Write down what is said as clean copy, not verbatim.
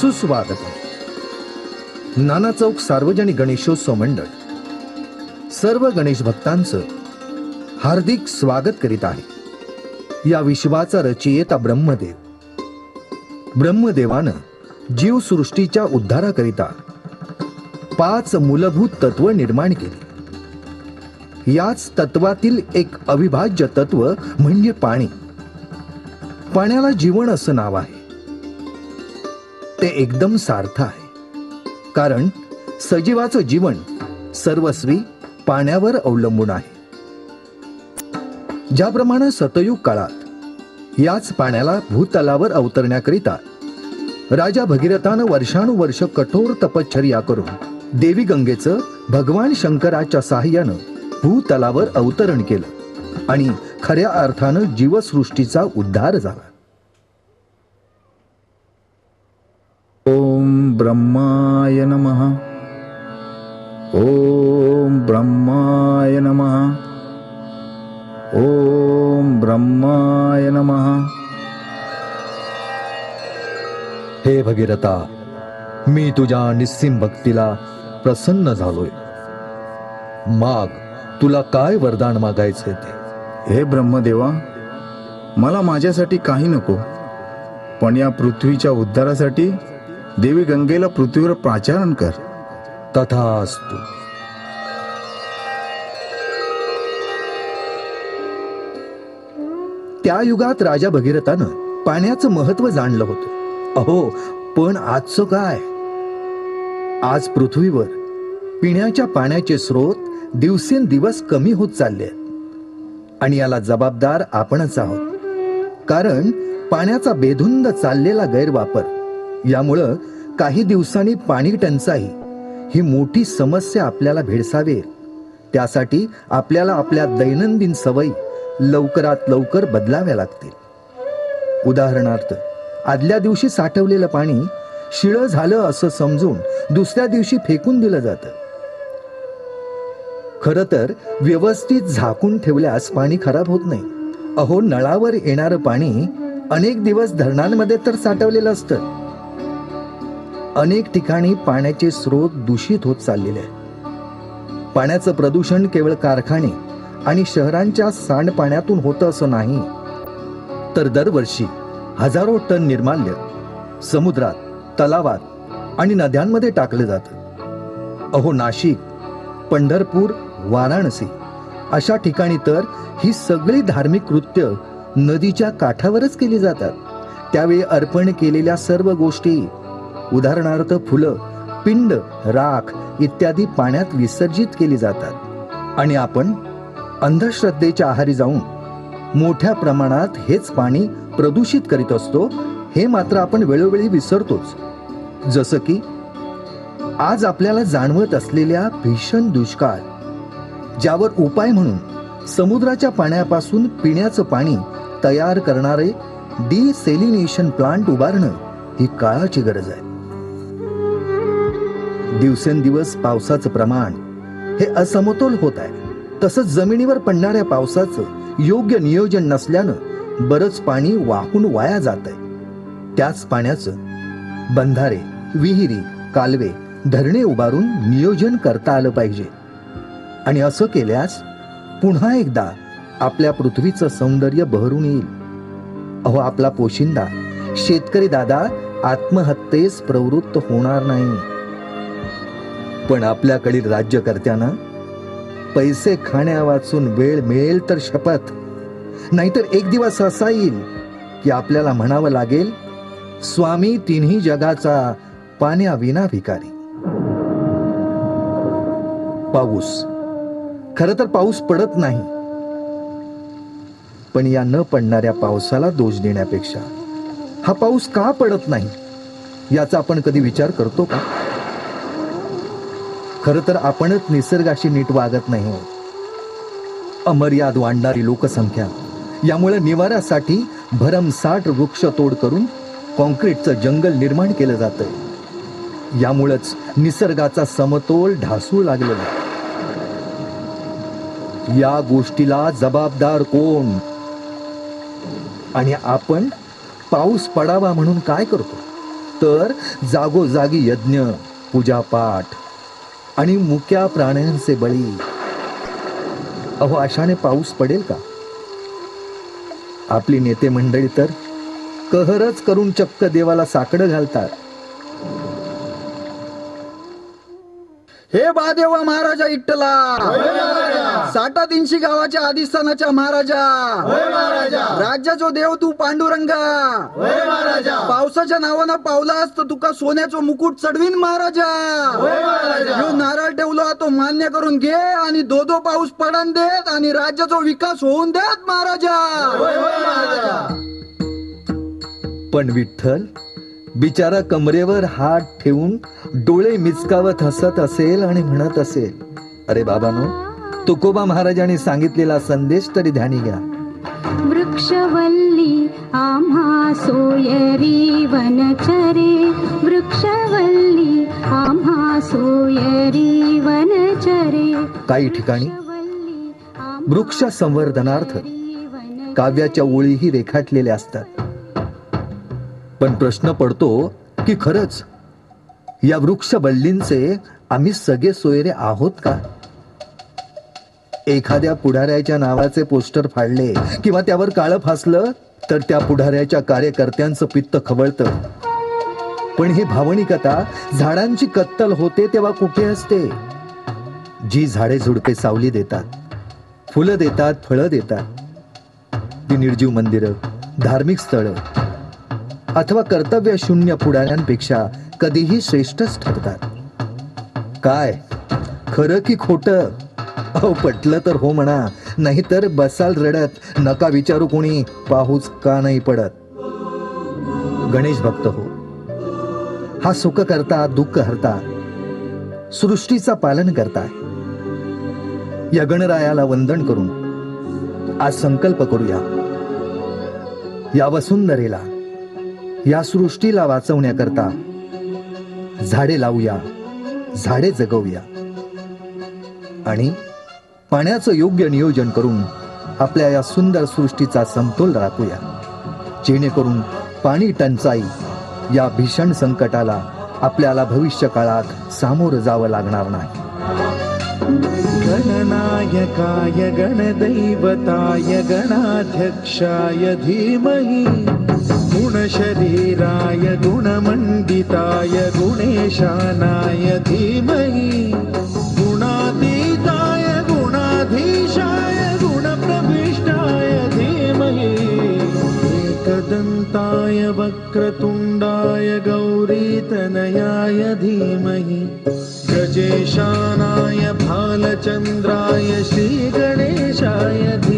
सुस्वागत. नाना चौक सार्वजनिक गणेशोत्सव मंडळ सर्व गणेश भक्तांचं हार्दिक स्वागत करीत आहे. या विश्वाचा रचयिता ब्रह्मदेवानं जीवसृष्टीच्या उद्धाराकरिता 5 मूलभूत तत्व निर्माण केली. याच तत्वातील एक अविभाज्य तत्व म्हणजे पाणी. पाण्याला जीवन असं नाव आहे. ते एकदम सार्थ आहे, कारण सजीवाचं जीवन सर्वस्वी पाण्यावर अवलंबून आहे. ज्याप्रमाणे सतयुग काळात याच पाण्याला भूतलावर अवतरण्याकरिता राजा भगीरथानं वर्षानुवर्ष कठोर तपश्चर्या करून देवी गंगेचं भगवान शंकराच्या साहाय्यानं भूतलावर अवतरण केलं आणि खऱ्या अर्थानं जीवसृष्टीचा उद्धार झाला. ओम ब्रह्माय नमः. ओम ब्रह्माय नमः. ओम ब्रह्माय नमः. हे भगीरथा, मी तुझ्या निस्सीम भक्तीला प्रसन्न झालोय. माग, तुला काय वरदान मागायचंय ते. हे ब्रह्मदेवा, मला माझ्यासाठी काही नको, पण या पृथ्वीच्या उद्धारासाठी देवी गंगेला पृथ्वीवर प्राचारण कर. तथास्तु. त्या युगात राजा भगीरथानं पाण्याचं महत्व जाणलं होतं. अहो, पण आजचं काय? आज पृथ्वीवर पिण्याच्या पाण्याचे स्रोत दिवसेंदिवस कमी होत चालले आहेत आणि याला जबाबदार आपणच आहोत. कारण पाण्याचा बेधुंद चाललेला गैरवापर यामुळं काही दिवसांनी पाणी टंचाई ही मोठी समस्या आपल्याला भेडसावेल. त्यासाठी आपल्याला आपल्या दैनंदिन सवयी लवकरात लवकर बदलाव्या लागतील. उदाहरणार्थ, आदल्या दिवशी साठवलेलं पाणी शिळं झालं असं समजून दुसऱ्या दिवशी फेकून दिलं जातं. खरं तर व्यवस्थित झाकून ठेवल्यास पाणी खराब होत नाही. अहो, नळावर येणारं पाणी अनेक दिवस धरणांमध्ये तर साठवलेलं असतं. अनेक ठिकाणी पाण्याचे स्रोत दूषित होत चाललेले आहे. पाण्याचं प्रदूषण केवळ कारखाने आणि शहरांच्या सांडपाण्यातून होतं असं नाही, तर दरवर्षी हजारो टन निर्माल्य समुद्रात, तलावात आणि नद्यांमध्ये टाकलं जातं. अहो, नाशिक, पंढरपूर, वाराणसी अशा ठिकाणी तर ही सगळी धार्मिक कृत्य नदीच्या काठावरच केली जातात. त्यावेळी अर्पण केलेल्या सर्व गोष्टी, उदाहरणार्थ फुलं, पिंड, राख इत्यादी पाण्यात विसर्जित केली जातात आणि आपण अंधश्रद्धेच्या आहारी जाऊन मोठ्या प्रमाणात हेच पाणी प्रदूषित करीत असतो. हे मात्र आपण वेळोवेळी विसरतोच. जसं की आज आपल्याला जाणवत असलेल्या भीषण दुष्काळ, ज्यावर उपाय म्हणून समुद्राच्या पाण्यापासून पिण्याचं पाणी तयार करणारे डिसेलिनेशन प्लांट उभारणं ही काळाची गरज आहे. दिवसेंदिवस पावसाचं प्रमाण हे असमतोल होत आहे. तसंच जमिनीवर पडणाऱ्या पावसाचं योग्य नियोजन नसल्यानं बरंच पाणी वाहून वाया जात आहे. त्याच पाण्याचं बंधारे, विहिरी, कालवे, धरणे उभारून नियोजन करता आलं पाहिजे. आणि असं केल्यास पुन्हा एकदा आपल्या पृथ्वीचं सौंदर्य बहरून येईल. अहो, आपला पोशिंदा शेतकरी दादा आत्महत्येस प्रवृत्त होणार नाही. पण आपल्याकडील राज्यकर्त्यांना पैसे खाण्या वाचून वेळ मिळेल तर शपथ, नाहीतर एक दिवस असा येईल की आपल्याला म्हणावं लागेल, स्वामी तिन्ही जगाचा पाण्याविना भिकारी. पाऊस, खरं तर पाऊस पडत नाही, पण या न पडणाऱ्या पावसाला दोष देण्यापेक्षा हा पाऊस का पडत नाही याचा आपण कधी विचार करतो का? खरं तर आपणच निसर्गाशी नीट वागत नाही. अमर्याद वाढणारी लोकसंख्या, यामुळे निवाऱ्यासाठी भरमसाठ वृक्षतोड करून कॉन्क्रीटचं जंगल निर्माण केलं जातंय. यामुळेच निसर्गाचा समतोल ढासळू लागलेला. या गोष्टीला जबाबदार कोण? आणि आपण पाऊस पडावा म्हणून काय करतो? तर जागोजागी यज्ञ, पूजापाठ आणि मुक्या प्राण्यांचे बळी. अहो, अशाने पाऊस पडेल का? आपली नेते मंडळी तर कहरच करून चक्क देवाला साकडं घालतात. हे बादेवा महाराजा इट्टला, 60-80 गावाच्या आदिस्थानाच्या महाराजा, राज्याचो देव तू पांडुरंगा, पावसाच्या नावानं पावलास तर तुका सोन्याचं मुकुट चढवीन महाराजा. ह्यो नारळ ठेवला तो मान्य करून घे आणि दो पाऊस पडन देत आणि राज्याचा विकास होऊन देत महाराजा. पण विठ्ठल बिचारा कमरेवर हात ठेवून डोळे मिचकावत हसत असेल आणि म्हणत असेल, अरे बाबानो, तुकोबा महाराजांनी सांगितलेला संदेश तरी ध्यानी घ्या. वृक्षवल्ली आम्हा सोयरी वनचरे, वृक्षवल्ली आम्हा सोयरी वनचरे. काही ठिकाणी वृक्ष संवर्धनार्थ काव्याच्या ओळीही रेखाटलेल्या असतात. पण प्रश्न पडतो की खरंच या वृक्ष बल्लींचे आम्ही सगळे सोयरे आहोत का? एखाद्या पुढाऱ्याच्या नावाचे पोस्टर फाडले किंवा त्यावर काळं फासलं तर त्या पुढाऱ्याच्या कार्यकर्त्यांचं पित्त खवळतं. पण ही भावनिकता झाडांची कत्तल होते तेव्हा कुठे असते? जी झाडे झुडपे सावली देतात, फुलं देतात, फळं देतात, ती निर्जीव मंदिरं, धार्मिक स्थळं अथवा कर्तव्य शून्य पुढाऱ्यांपेक्षा कधीही श्रेष्ठच ठरतात. काय खरं की खोटं? अहो, पटलं तर हो म्हणा, नाहीतर बसाल रडत. नका विचारू कोणी पाऊस का नाही पडत. गणेश भक्त हो, हा सुख करता, दुःख हरता, सृष्टीचा पालन करताय. या गणरायाला वंदन करून आज संकल्प करूया, या वसुंधरेला, या सृष्टीला वाचवण्याकरता झाडे लावूया, झाडे जगवूया आणि पाण्याचं योग्य नियोजन करून आपल्या या सुंदर सृष्टीचा समतोल राखूया, जेणेकरून पाणी टंचाई या भीषण संकटाला आपल्याला भविष्य काळात सामोरं जावं लागणार नाही. गणनायकाय गणदैवताय गणाध्यक्षाय धीमहि, गुणशरीराय गुणमण्डिताय गुणेशानाय धीमहि, गुणातीताय गुणाधीशाय गुणप्रविष्टाय धीमहि, एकदन्ताय वक्रतुण्डाय गौरीतनयाय धीमहि, गजेशानाय भालचन्द्राय श्रीगणेशाय धीमहि.